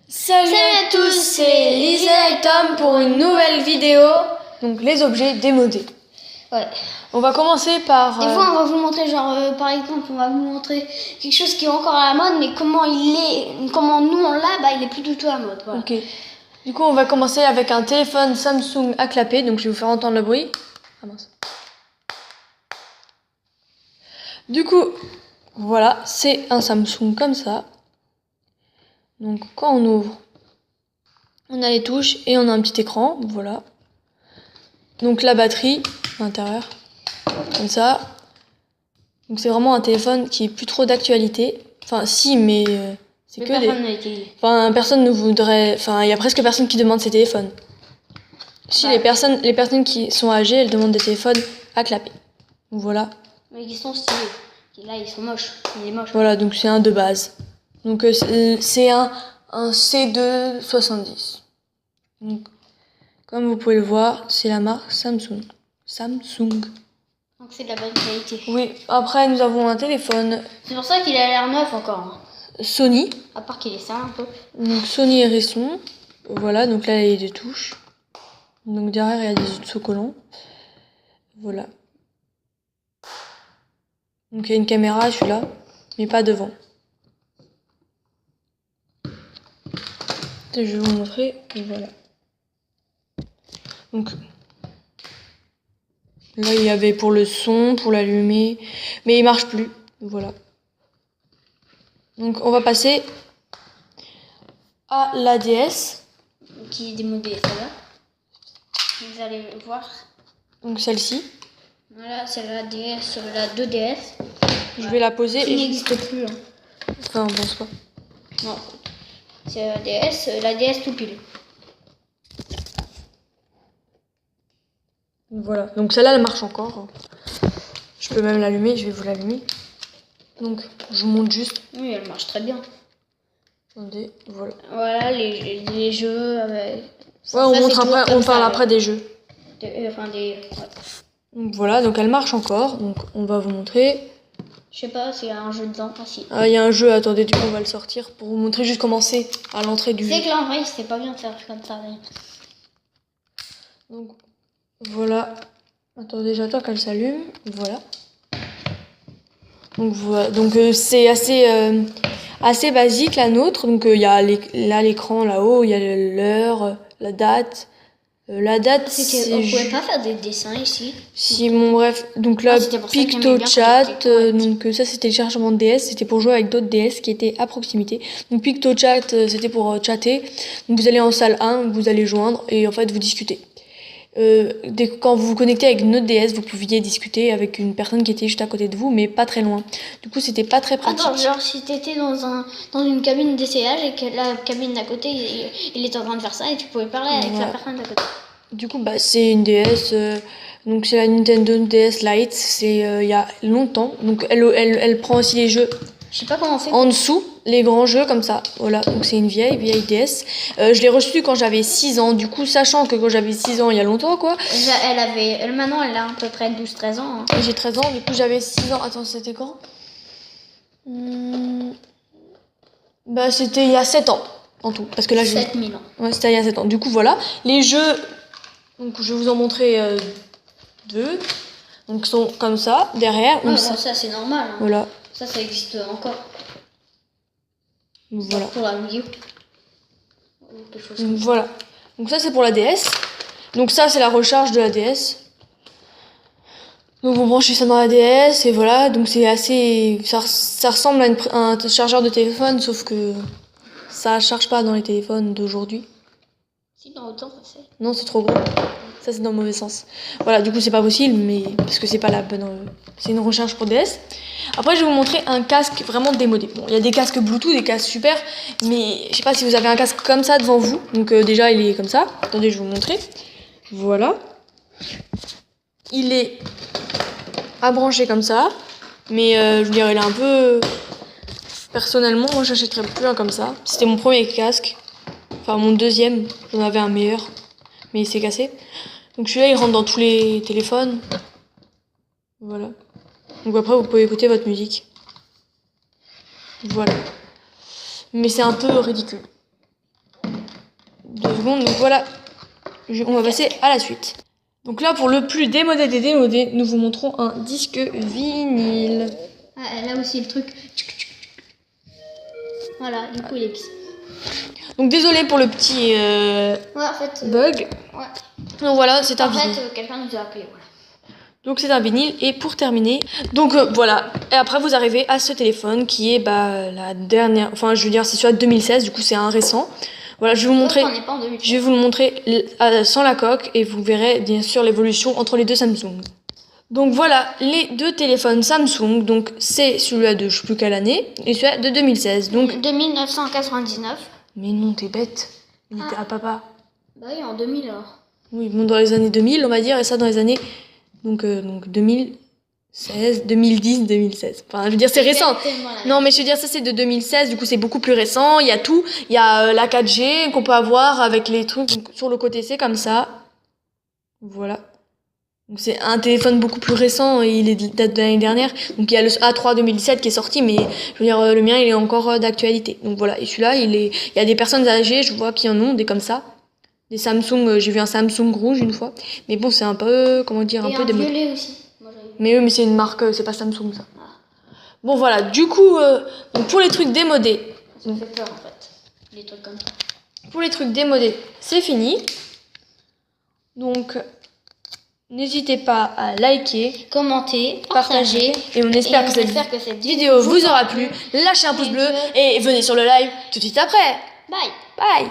Salut à tous, c'est Lisa et Tom pour une nouvelle vidéo. Donc les objets démodés. Ouais. On va commencer par... Des fois on va vous montrer par exemple on va vous montrer quelque chose qui est encore à la mode, mais comment nous on l'a, il est plus du tout à la mode. Voilà. Ok. Du coup on va commencer avec un téléphone Samsung à clapper. Donc je vais vous faire entendre le bruit. Ah mince. Du coup, voilà, c'est un Samsung comme ça. Donc quand on ouvre, on a les touches et on a un petit écran, voilà. Donc la batterie à l'intérieur, comme ça. Donc c'est vraiment un téléphone qui est plus trop d'actualité. Enfin si, mais c'est que des... Enfin personne ne voudrait... Enfin il y a presque personne qui demande ces téléphones. Si les personnes qui sont âgées, elles demandent des téléphones à clapper. Donc voilà. Mais ils sont stylés. Et là ils sont moches. Il est moche. Voilà, donc c'est un de base. Donc c'est un C270. Donc, comme vous pouvez le voir, c'est la marque Samsung. Samsung. Donc c'est de la bonne qualité. Oui, après nous avons un téléphone. C'est pour ça qu'il a l'air neuf encore. Sony. À part qu'il est sale un peu. Donc Sony Ericsson. Voilà, donc là il y a des touches. Donc derrière il y a des autocollants. Voilà. Donc il y a une caméra, celui-là, mais pas devant. Je vais vous montrer. Voilà. Donc là il y avait pour le son, pour l'allumer, mais il marche plus. Voilà. Donc on va passer à la DS. Qui est démodée, celle-là. Vous allez voir. Donc celle-ci. Voilà, c'est la DS, la 2DS. Je vais la poser Qui et n'existe plus. Hein. Enfin, on pense pas. Non. C'est la DS tout pile. Voilà. Donc celle-là, elle marche encore. Je peux même l'allumer. Je vais vous l'allumer. Donc, je vous montre juste. Oui, elle marche très bien. Attendez, voilà. Voilà les jeux. Avec... Ouais, on montre après. On parle après des jeux. Ouais. Donc voilà. Donc elle marche encore. Donc on va vous montrer. Je sais pas s'il y a un jeu dedans. Ah si. Ah, il y a un jeu. Attendez, du coup, on va le sortir pour vous montrer juste comment c'est à l'entrée du jeu. C'est que là, en vrai, c'est pas bien de faire comme ça. Mais... Donc voilà. Attendez, j'attends qu'elle s'allume. Voilà. Donc voilà. Donc c'est assez basique la nôtre. Donc il y a là l'écran là-haut, il y a l'heure, la date. La date, on pouvait pas faire des dessins ici. Si, bon bref, donc là, PictoChat, donc ça c'était le téléchargement de DS, c'était pour jouer avec d'autres DS qui étaient à proximité. Donc PictoChat, c'était pour chatter. Donc vous allez en salle 1, vous allez joindre et en fait vous discutez. Quand vous vous connectez avec une autre DS, vous pouviez discuter avec une personne qui était juste à côté de vous, mais pas très loin. Du coup, c'était pas très pratique. Attends, genre si t'étais dans une cabine d'essayage et que la cabine d'à côté, il était en train de faire ça et tu pouvais parler avec la personne d'à côté. Du coup, c'est une DS, donc c'est la Nintendo DS Lite, c'est il y a longtemps. Donc elle prend aussi les jeux. Je sais pas comment on fait. En dessous, les grands jeux comme ça. Voilà, donc c'est une vieille DS. Je l'ai reçue quand j'avais 6 ans. Du coup, sachant que quand j'avais 6 ans, il y a longtemps quoi. Maintenant, elle a à peu près 12-13 ans. Hein. J'ai 13 ans, du coup j'avais 6 ans. Attends, c'était quand C'était il y a 7 ans en tout. Parce que là, 7000 ans. Ouais, c'était il y a 7 ans. Du coup, voilà. Les jeux, donc je vais vous en montrer deux. Donc, sont comme ça, derrière. Ouais, ça c'est normal. Hein. Voilà. Ça existe encore. Voilà. Pour la Wii U. Donc, voilà. Donc ça c'est pour la DS. Donc ça c'est la recharge de la DS. Donc vous branchez ça dans la DS et voilà. Donc c'est assez... Ça ressemble à un chargeur de téléphone sauf que ça charge pas dans les téléphones d'aujourd'hui. Si, dans autant ça c'est. Non, c'est trop gros. Ça c'est dans le mauvais sens. Voilà, du coup c'est pas possible, mais parce que c'est pas la bonne... C'est une recharge pour DS. Après je vais vous montrer un casque vraiment démodé. Bon, il y a des casques Bluetooth, des casques super, mais je sais pas si vous avez un casque comme ça devant vous. Donc déjà il est comme ça. Attendez, je vais vous montrer. Voilà. Il est à brancher comme ça, mais je veux dire il est un peu... Personnellement, moi j'achèterais plus un comme ça. C'était mon premier casque. Enfin mon deuxième, j'en avais un meilleur, mais il s'est cassé. Donc celui-là il rentre dans tous les téléphones. Voilà. Donc après vous pouvez écouter votre musique. Voilà. Mais c'est un peu ridicule. 2 secondes, donc voilà. On va passer à la suite. Donc là, pour le plus démodé des démodés, nous vous montrons un disque vinyle. Ah, là aussi le truc. Voilà, du coup il est pisse. Donc désolé pour le petit Ouais, en fait. bug. Ouais. Donc voilà, c'est un En vinyle. fait, quelqu'un nous a appelé, voilà. Donc c'est un vinyle. Et pour terminer, donc voilà. Et après vous arrivez à ce téléphone qui est la dernière. Enfin, je veux dire, c'est celui de 2016. Du coup, c'est un récent. Voilà, je vais vous montrer. On n'est pas en 2016. Je vais vous le montrer sans la coque et vous verrez bien sûr l'évolution entre les deux Samsung. Donc voilà les deux téléphones Samsung. Donc c'est celui-là de je sais plus quelle année et celui-là de 2016. Donc de 1999. mais non, t'es bête. Il était à papa. Bah oui, en 2000 alors. Oui, bon, dans les années 2000, on va dire, et ça dans les années donc 2016, 2010, 2016. Enfin, je veux dire, c'est récent. Non, mais je veux dire, ça c'est de 2016, du coup c'est beaucoup plus récent. Il y a tout, il y a la 4G qu'on peut avoir avec les trucs donc, sur le côté, c'est comme ça. Voilà. Donc c'est un téléphone beaucoup plus récent, et il date de l'année dernière. Donc il y a le A3 2017 qui est sorti, mais je veux dire, le mien il est encore d'actualité. Donc voilà, et celui-là, il y a des personnes âgées, je vois qui en ont, des comme ça. Des Samsung, j'ai vu un Samsung rouge une fois. Mais bon, c'est un peu, comment dire, un peu démodé. violet aussi. Mais oui, mais c'est une marque, c'est pas Samsung ça. Ah. Bon voilà, du coup, donc pour les trucs démodés. Ça me fait peur en fait, les trucs comme ça. Pour les trucs démodés, c'est fini. Donc, n'hésitez pas à liker, commenter, partager. Et on espère que cette vidéo vous aura plu. Lâchez un pouce bleu et venez sur le live tout de suite après. Bye. Bye.